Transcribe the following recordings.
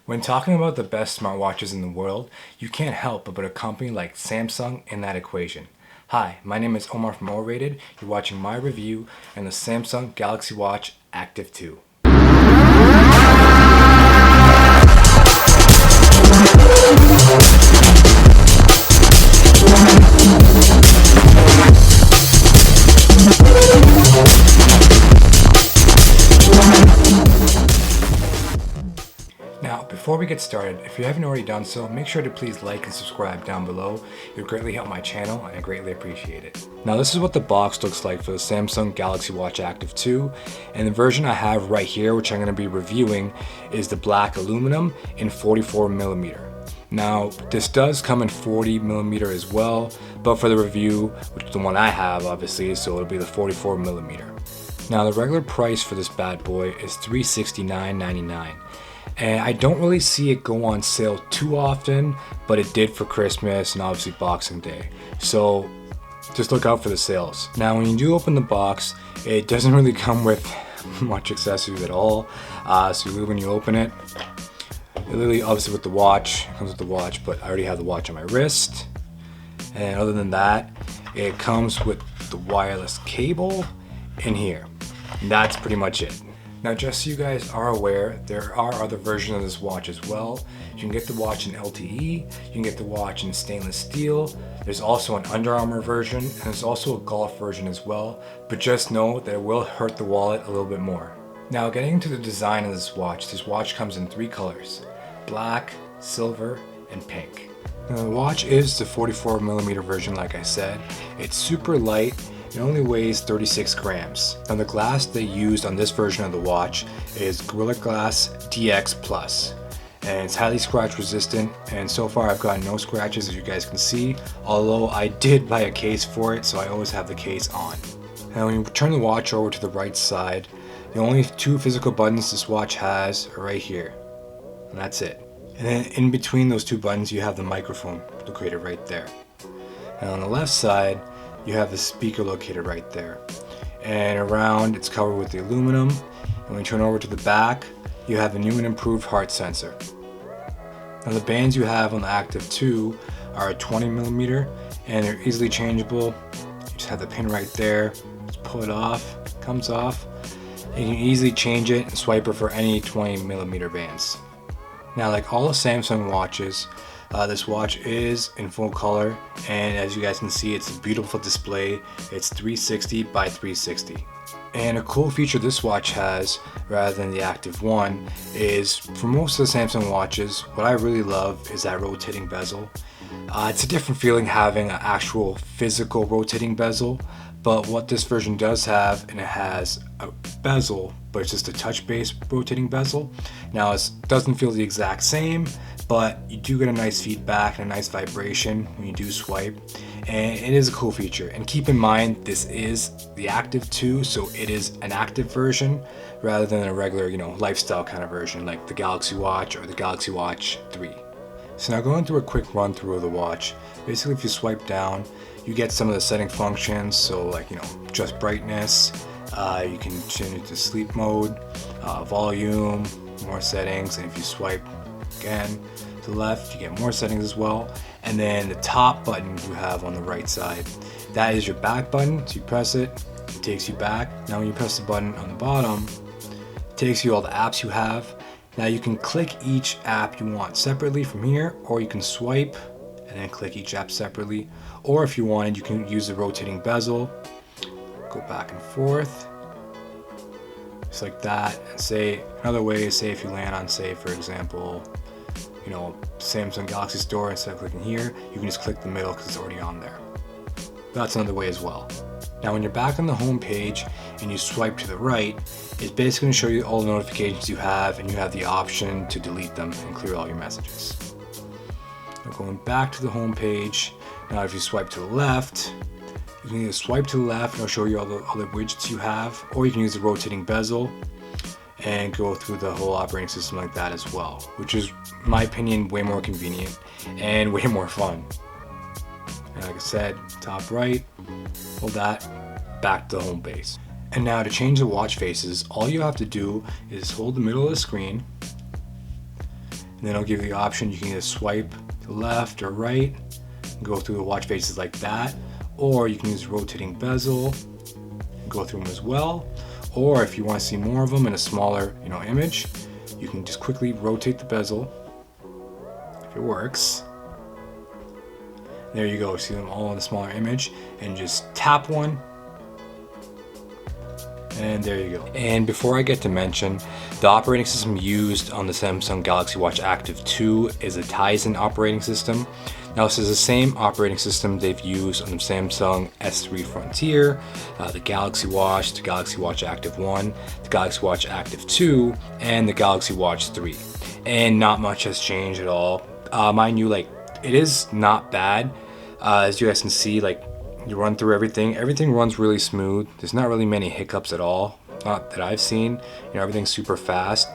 When talking about the best smartwatches in the world, you can't help but put a company like Samsung in that equation. Hi, my name is Omar from Orated. You're watching my review on the Samsung Galaxy Watch Active 2. Now, before we get started, if you haven't already done so, make sure to please like and subscribe down below. It would greatly help my channel and I greatly appreciate it. Now, this is what the box looks like for the Samsung Galaxy Watch Active 2, and the version I have right here, which I'm going to be reviewing, is the black aluminum in 44mm. Now, this does come in 40mm as well, but for the review, which is the one I have obviously, so it'll be the 44mm. Now, the regular price for this bad boy is $369.99. And I don't really see it go on sale too often, but it did for Christmas and obviously Boxing Day. So just look out for the sales. Now when you do open the box, it doesn't really come with much accessories at all. So when you open it, literally obviously with the watch, it comes with the watch, but I already have the watch on my wrist. And other than that, it comes with the wireless cable in here. And that's pretty much it. Now, just so you guys are aware, there are other versions of this watch as well. You can get the watch in LTE, you can get the watch in stainless steel, there's also an Under Armour version, and there's also a golf version as well, but just know that it will hurt the wallet a little bit more. Now, getting into the design of this watch comes in 3 colors, black, silver, and pink. Now, the watch is the 44mm version, like I said. It's super light. It only weighs 36 grams. Now, the glass they used on this version of the watch is Gorilla Glass DX Plus, and it's highly scratch resistant, and so far I've gotten no scratches, as you guys can see, although I did buy a case for it, so I always have the case on. Now when you turn the watch over to the right side, the only 2 physical buttons this watch has are right here, and that's it. And then in between those 2 buttons you have the microphone located right there. And on the left side you have the speaker located right there, and around it's covered with the aluminum. And when you turn over to the back, you have the new and improved heart sensor. Now the bands you have on the Active 2 are 20mm, and they're easily changeable. You just have the pin right there, just pull it off, it comes off, and you can easily change it and swipe it for any 20mm bands. Now, like all the Samsung watches, this watch is in full color, and as you guys can see, it's a beautiful display. It's 360 by 360. And a cool feature this watch has, rather than the Active 1, is for most of the Samsung watches, what I really love is that rotating bezel. It's a different feeling having an actual physical rotating bezel, but what this version does have, and it has a bezel, but it's just a touch-based rotating bezel. Now it doesn't feel the exact same, but you do get a nice feedback and a nice vibration when you do swipe, and it is a cool feature. And keep in mind, this is the Active 2, so it is an active version rather than a regular, lifestyle kind of version like the Galaxy Watch or the Galaxy Watch 3. So now going through a quick run through of the watch, basically if you swipe down, you get some of the setting functions, so like, just brightness, you can change it to sleep mode, volume, more settings, and if you swipe again to the left, you get more settings as well. And then the top button you have on the right side, that is your back button, so you press it, it takes you back. Now when you press the button on the bottom, it takes you all the apps you have. Now you can click each app you want separately from here, or you can swipe and then click each app separately, or if you wanted, you can use the rotating bezel, go back and forth just like that. And say another way is, say if you land on, say for example, Samsung Galaxy Store, instead of clicking here, you can just click the middle because it's already on there. That's another way as well. Now when you're back on the home page and you swipe to the right, it's basically going to show you all the notifications you have, and you have the option to delete them and clear all your messages. Now going back to the home page, now if you swipe to the left, you can either swipe to the left and it'll show you all the widgets you have, or you can use the rotating bezel and go through the whole operating system like that as well, which is, in my opinion, way more convenient and way more fun. And like I said, top right, hold that, back to the home base. And now to change the watch faces, all you have to do is hold the middle of the screen, And then it'll give you the option, you can either swipe to left or right, go through the watch faces like that, or you can use rotating bezel, go through them as well. Or if you want to see more of them in a smaller, image, you can just quickly rotate the bezel, if it works. There you go, see them all in a smaller image, and just tap one, and there you go. And before I get to mention, the operating system used on the Samsung Galaxy Watch Active 2 is a Tizen operating system. Now this is the same operating system they've used on the Samsung S3 Frontier, the Galaxy Watch, the Galaxy Watch Active 1, the Galaxy Watch Active 2, and the Galaxy Watch 3. And not much has changed at all. Mind you, it is not bad. As you guys can see, you run through everything runs really smooth. There's not really many hiccups at all, not that I've seen. Everything's super fast.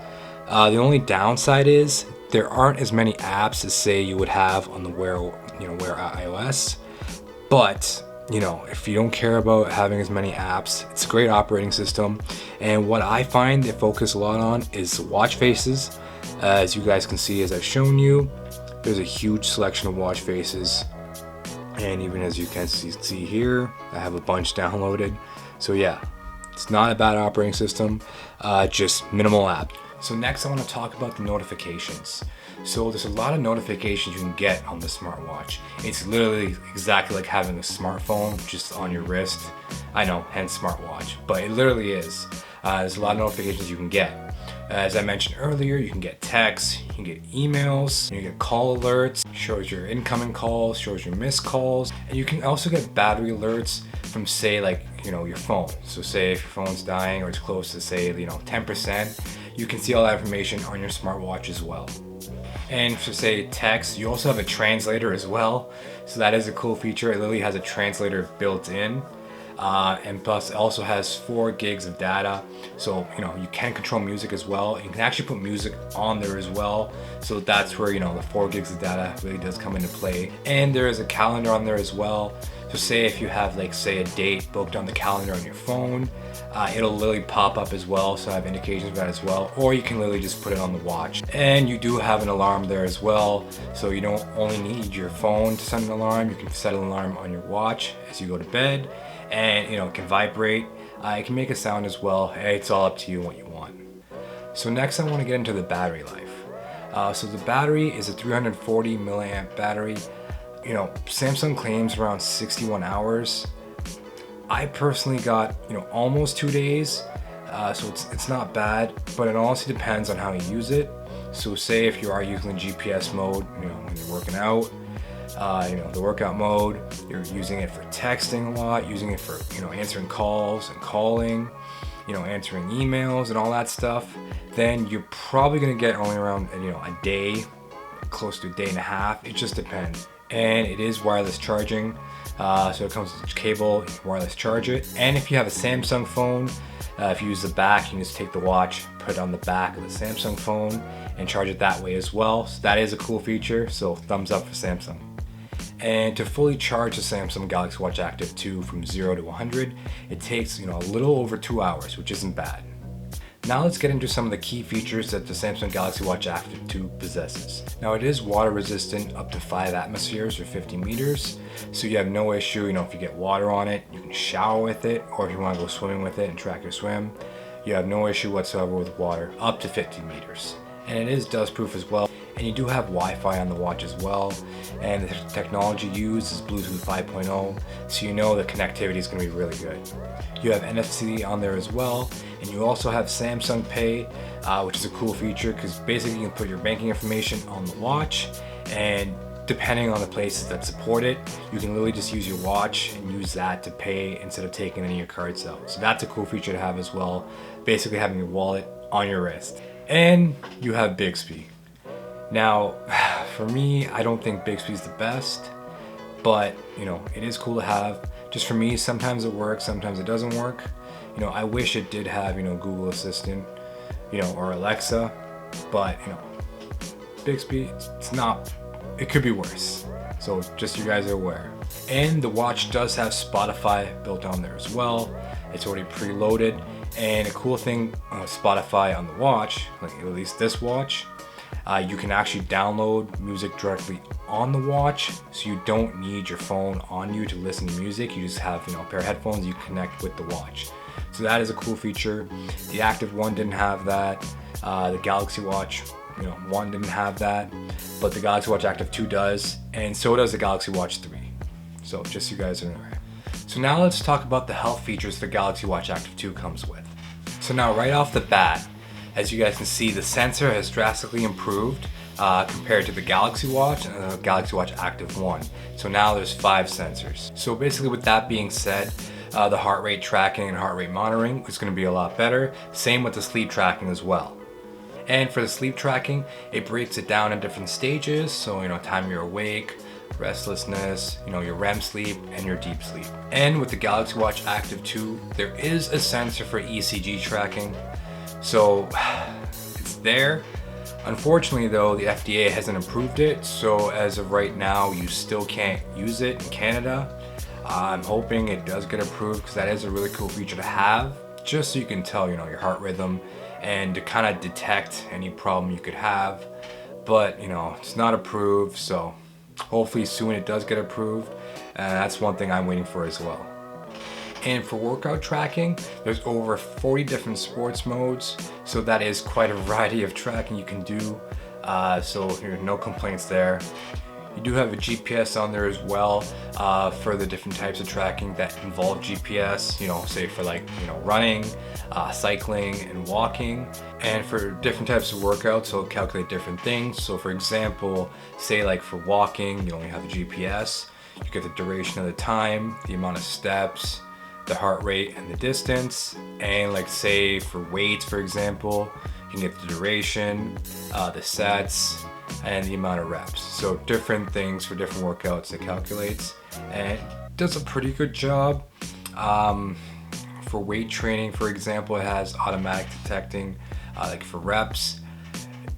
The only downside is there aren't as many apps as say you would have on the Wear iOS. But if you don't care about having as many apps, it's a great operating system. And what I find they focus a lot on is watch faces. As you guys can see, as I've shown you, there's a huge selection of watch faces. And even as you can see here, I have a bunch downloaded. So yeah, it's not a bad operating system, just minimal app. So next I want to talk about the notifications. So there's a lot of notifications you can get on the smartwatch. It's literally exactly like having a smartphone just on your wrist. I know, hence smartwatch, but it literally is. There's a lot of notifications you can get. As I mentioned earlier, you can get texts, you can get emails, you can get call alerts, shows your incoming calls, shows your missed calls, and you can also get battery alerts from say your phone. So say if your phone's dying or it's close to say 10%, you can see all that information on your smartwatch as well. And for say text, you also have a translator as well. So that is a cool feature. It literally has a translator built in. And plus it also has 4 gigs of data, so you can control music as well. You can actually put music on there as well, so that's where the 4 gigs of data really does come into play. And there is a calendar on there as well, so say if you have say a date booked on the calendar on your phone, it'll literally pop up as well, so I have indications of that as well. Or you can literally just put it on the watch. And you do have an alarm there as well, so you don't only need your phone to set an alarm, you can set an alarm on your watch as you go to bed. And it can vibrate, it can make a sound as well. It's all up to you what you want. So next I want to get into the battery life. So the battery is a 340 milliamp battery. Samsung claims around 61 hours. I personally got almost 2 days, so it's not bad, but it honestly depends on how you use it. So say if you are using the GPS mode, when you're working out, the workout mode, you're using it for texting a lot, using it for answering calls and calling, answering emails and all that stuff, then you're probably going to get only around a day, close to a day and a half. It just depends. And it is wireless charging, so it comes with a cable, you can wireless charge it. And if you have a Samsung phone, if you use the back, you can just take the watch, put it on the back of the Samsung phone and charge it that way as well. So that is a cool feature, so thumbs up for Samsung. And to fully charge the Samsung Galaxy Watch Active 2 from 0 to 100, it takes a little over 2 hours, which isn't bad. Now let's get into some of the key features that the Samsung Galaxy Watch Active 2 possesses. Now it is water resistant up to 5 atmospheres or 50 meters, so you have no issue, if you get water on it, you can shower with it, or if you want to go swimming with it and track your swim, you have no issue whatsoever with water up to 50 meters. And it is dust proof as well. And you do have Wi-Fi on the watch as well, and the technology used is Bluetooth 5.0, so the connectivity is going to be really good. You have NFC on there as well, and you also have Samsung Pay, which is a cool feature because basically you can put your banking information on the watch, and depending on the places that support it, you can literally just use your watch and use that to pay instead of taking any of your cards out. So that's a cool feature to have as well, basically having your wallet on your wrist. And you have Bixby. Now, for me, I don't think Bixby is the best, but it is cool to have. Just for me, sometimes it works, sometimes it doesn't work. I wish it did have Google Assistant, or Alexa, but Bixby, it's not. It could be worse. So just so you guys are aware. And the watch does have Spotify built on there as well. It's already preloaded. And a cool thing, Spotify on the watch, like at least this watch, You can actually download music directly on the watch, so you don't need your phone on you to listen to music. You just have, a pair of headphones you connect with the watch. So that is a cool feature. The Active 1 didn't have that. The Galaxy Watch 1 didn't have that, but the Galaxy Watch Active 2 does, and so does the Galaxy Watch 3. So just so you guys are aware. So now let's talk about the health features the Galaxy Watch Active 2 comes with. So now right off the bat, as you guys can see, the sensor has drastically improved compared to the Galaxy Watch and the Galaxy Watch Active 1. So now there's 5 sensors. So basically with that being said, the heart rate tracking and heart rate monitoring is going to be a lot better. Same with the sleep tracking as well. And for the sleep tracking, it breaks it down in different stages. So, time you're awake, restlessness, your REM sleep, and your deep sleep. And with the Galaxy Watch Active 2, there is a sensor for ECG tracking. So it's there. Unfortunately though, the FDA hasn't approved it. So as of right now, you still can't use it in Canada. I'm hoping it does get approved because that is a really cool feature to have, just so you can tell, your heart rhythm and to kind of detect any problem you could have. But, it's not approved, so hopefully soon it does get approved. And that's one thing I'm waiting for as well. And for workout tracking, there's over 40 different sports modes. So that is quite a variety of tracking you can do. So no complaints there. You do have a GPS on there as well for the different types of tracking that involve GPS, say for running, cycling, and walking. And for different types of workouts, it'll calculate different things. So for example, say for walking, you only have the GPS. You get the duration of the time, the amount of steps, the heart rate, and the distance. And say for weights, for example, you can get the duration, the sets, and the amount of reps. So different things for different workouts it calculates, and it does a pretty good job. For weight training, for example, it has automatic detecting for reps.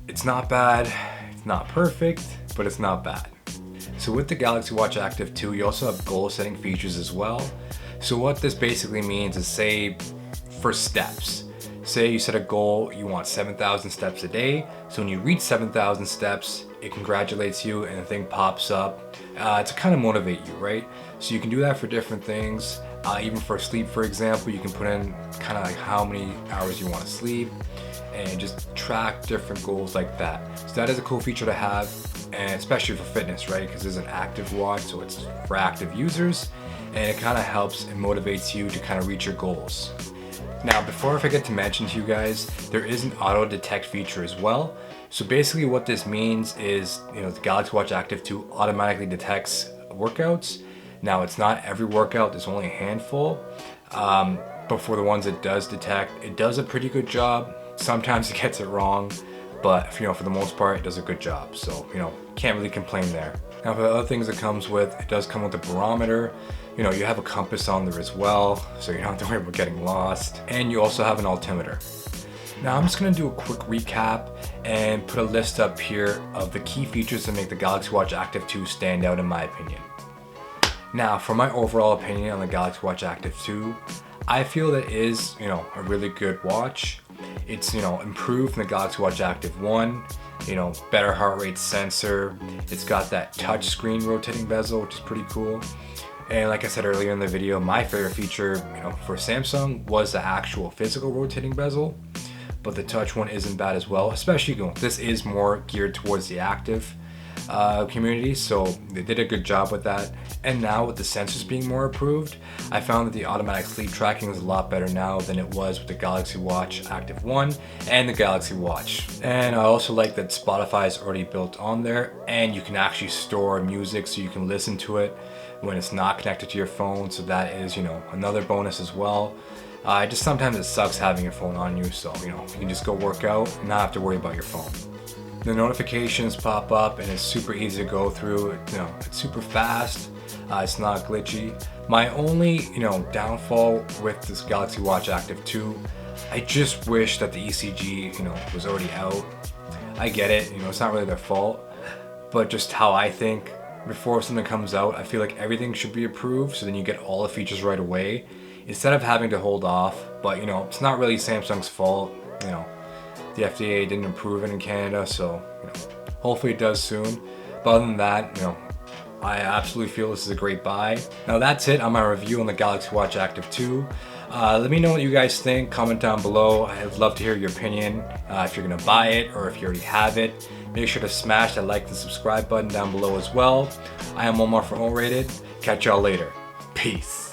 It's not bad, it's not perfect, but it's not bad. So with the Galaxy Watch Active 2, you also have goal setting features as well. So what this basically means is, say for steps, say you set a goal, you want 7,000 steps a day. So when you reach 7,000 steps, it congratulates you and the thing pops up to kind of motivate you, right? So you can do that for different things. Even for sleep, for example, you can put in kind of how many hours you want to sleep and just track different goals like that. So that is a cool feature to have, and especially for fitness, right? Because it's an active watch, so it's for active users, and it kind of helps and motivates you to kind of reach your goals. Now, before I forget to mention to you guys, there is an auto detect feature as well. So basically what this means is, the Galaxy Watch Active 2 automatically detects workouts. Now, it's not every workout, there's only a handful. But for the ones it does detect, it does a pretty good job. Sometimes it gets it wrong, but for the most part, it does a good job. So, can't really complain there. Now, for the other things it comes with, it does come with a barometer. You have a compass on there as well, so you don't have to worry about getting lost. And you also have an altimeter. Now I'm just gonna do a quick recap and put a list up here of the key features that make the Galaxy Watch Active 2 stand out in my opinion. Now, for my overall opinion on the Galaxy Watch Active 2, I feel that it is, a really good watch. It's, improved from the Galaxy Watch Active 1, better heart rate sensor. It's got that touch screen rotating bezel, which is pretty cool. And like I said earlier in the video, my favorite feature, for Samsung was the actual physical rotating bezel, but the touch one isn't bad as well, especially this is more geared towards the active community, so they did a good job with that. And now with the sensors being more approved, I found that the automatic sleep tracking is a lot better now than it was with the Galaxy Watch Active 1 and the Galaxy Watch. And I also like that Spotify is already built on there, and you can actually store music so you can listen to it when it's not connected to your phone, so that is, another bonus as well. Just sometimes it sucks having your phone on you, so you can just go work out and not have to worry about your phone. The notifications pop up and it's super easy to go through. It's super fast. It's not glitchy. My only, downfall with this Galaxy Watch Active 2, I just wish that the ECG, was already out. I get it, it's not really their fault, but just how I think, before something comes out, I feel like everything should be approved, so then you get all the features right away, instead of having to hold off. But it's not really Samsung's fault. The FDA didn't approve it in Canada, so hopefully it does soon. But other than that, I absolutely feel this is a great buy. Now that's it on my review on the Galaxy Watch Active 2. Let me know what you guys think. Comment down below. I'd love to hear your opinion. If you're gonna buy it or if you already have it, make sure to smash that like and subscribe button down below as well. I am Omar from O-Rated. Catch y'all later. Peace.